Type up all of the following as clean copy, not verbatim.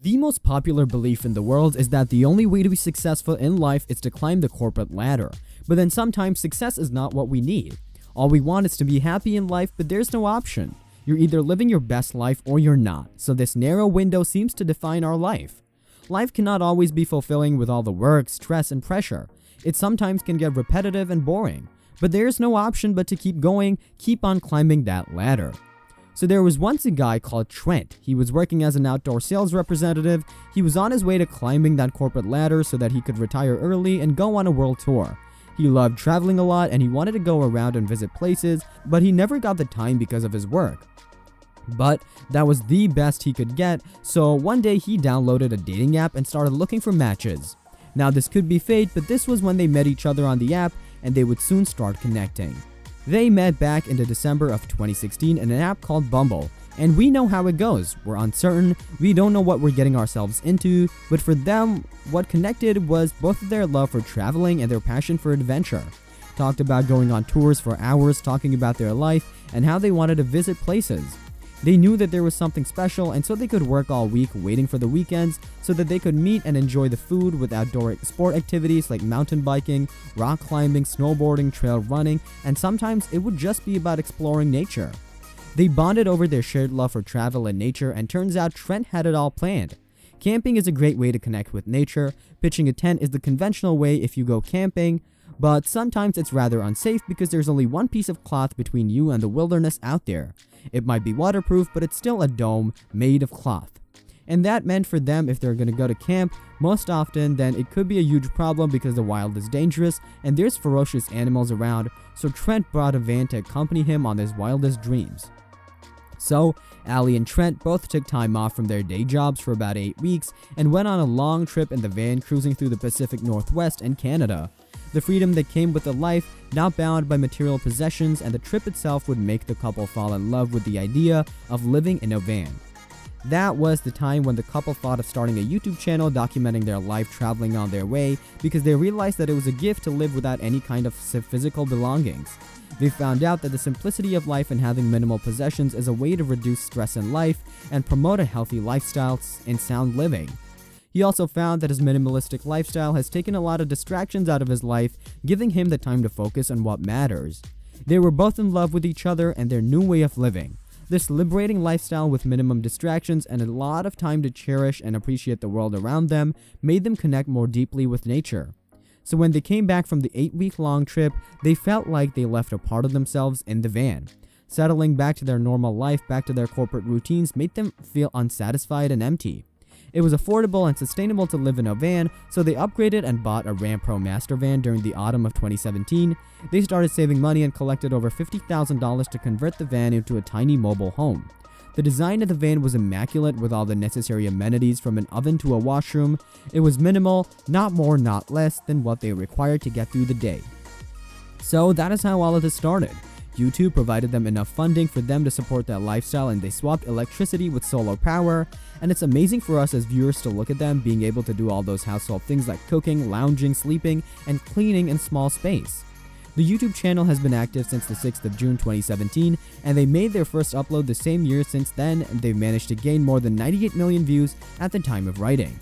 The most popular belief in the world is that the only way to be successful in life is to climb the corporate ladder. But then sometimes success is not what we need. All we want is to be happy in life, but there's no option. You're either living your best life or you're not, so this narrow window seems to define our life. Life cannot always be fulfilling with all the work, stress, and pressure. It sometimes can get repetitive and boring. But there's no option but to keep going, keep on climbing that ladder. So there was once a guy called Trent. He was working as an outdoor sales representative. He was on his way to climbing that corporate ladder so that he could retire early and go on a world tour. He loved traveling a lot and he wanted to go around and visit places, but he never got the time because of his work. But that was the best he could get, so one day he downloaded a dating app and started looking for matches. Now this could be fate, but this was when they met each other on the app and they would soon start connecting. They met back in December of 2016 in an app called Bumble, and we know how it goes. We're uncertain, we don't know what we're getting ourselves into, but for them, what connected was both of their love for traveling and their passion for adventure. Talked about going on tours for hours, talking about their life, and how they wanted to visit places. They knew that there was something special, and so they could work all week waiting for the weekends so that they could meet and enjoy the food with outdoor sport activities like mountain biking, rock climbing, snowboarding, trail running, and sometimes it would just be about exploring nature. They bonded over their shared love for travel and nature, and turns out Trent had it all planned. Camping is a great way to connect with nature. Pitching a tent is the conventional way if you go camping, but sometimes it's rather unsafe because there's only one piece of cloth between you and the wilderness out there. It might be waterproof, but it's still a dome made of cloth. And that meant for them, if they're gonna go to camp, most often then it could be a huge problem because the wild is dangerous and there's ferocious animals around, so Trent brought a van to accompany him on his wildest dreams. So, Allie and Trent both took time off from their day jobs for about 8 weeks and went on a long trip in the van cruising through the Pacific Northwest and Canada. The freedom that came with a life not bound by material possessions, and the trip itself would make the couple fall in love with the idea of living in a van. That was the time when the couple thought of starting a YouTube channel documenting their life traveling on their way because they realized that it was a gift to live without any kind of physical belongings. They found out that the simplicity of life and having minimal possessions is a way to reduce stress in life and promote a healthy lifestyle and sound living. He also found that his minimalistic lifestyle has taken a lot of distractions out of his life, giving him the time to focus on what matters. They were both in love with each other and their new way of living. This liberating lifestyle with minimum distractions and a lot of time to cherish and appreciate the world around them made them connect more deeply with nature. So when they came back from the 8-week-long trip, they felt like they left a part of themselves in the van. Settling back to their normal life, back to their corporate routines, made them feel unsatisfied and empty. It was affordable and sustainable to live in a van, so they upgraded and bought a Ram Pro Master van during the autumn of 2017. They started saving money and collected over $50,000 to convert the van into a tiny mobile home. The design of the van was immaculate with all the necessary amenities from an oven to a washroom. It was minimal, not more, not less than what they required to get through the day. So that is how all of this started. YouTube provided them enough funding for them to support that lifestyle, and they swapped electricity with solar power, and it's amazing for us as viewers to look at them being able to do all those household things like cooking, lounging, sleeping, and cleaning in small space. The YouTube channel has been active since the 6th of June 2017, and they made their first upload the same year. Since then, and they've managed to gain more than 98 million views at the time of writing.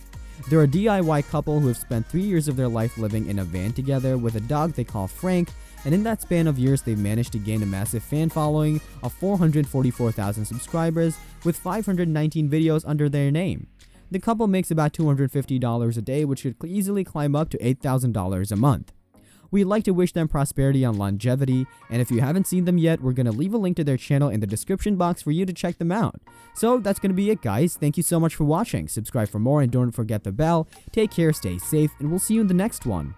They're a DIY couple who have spent 3 years of their life living in a van together with a dog they call Frank, and in that span of years they've managed to gain a massive fan following of 444,000 subscribers with 519 videos under their name. The couple makes about $250 a day, which could easily climb up to $8,000 a month. We'd like to wish them prosperity and longevity, and if you haven't seen them yet, we're going to leave a link to their channel in the description box for you to check them out. So that's going to be it, guys. Thank you so much for watching. Subscribe for more and don't forget the bell. Take care, stay safe, and we'll see you in the next one.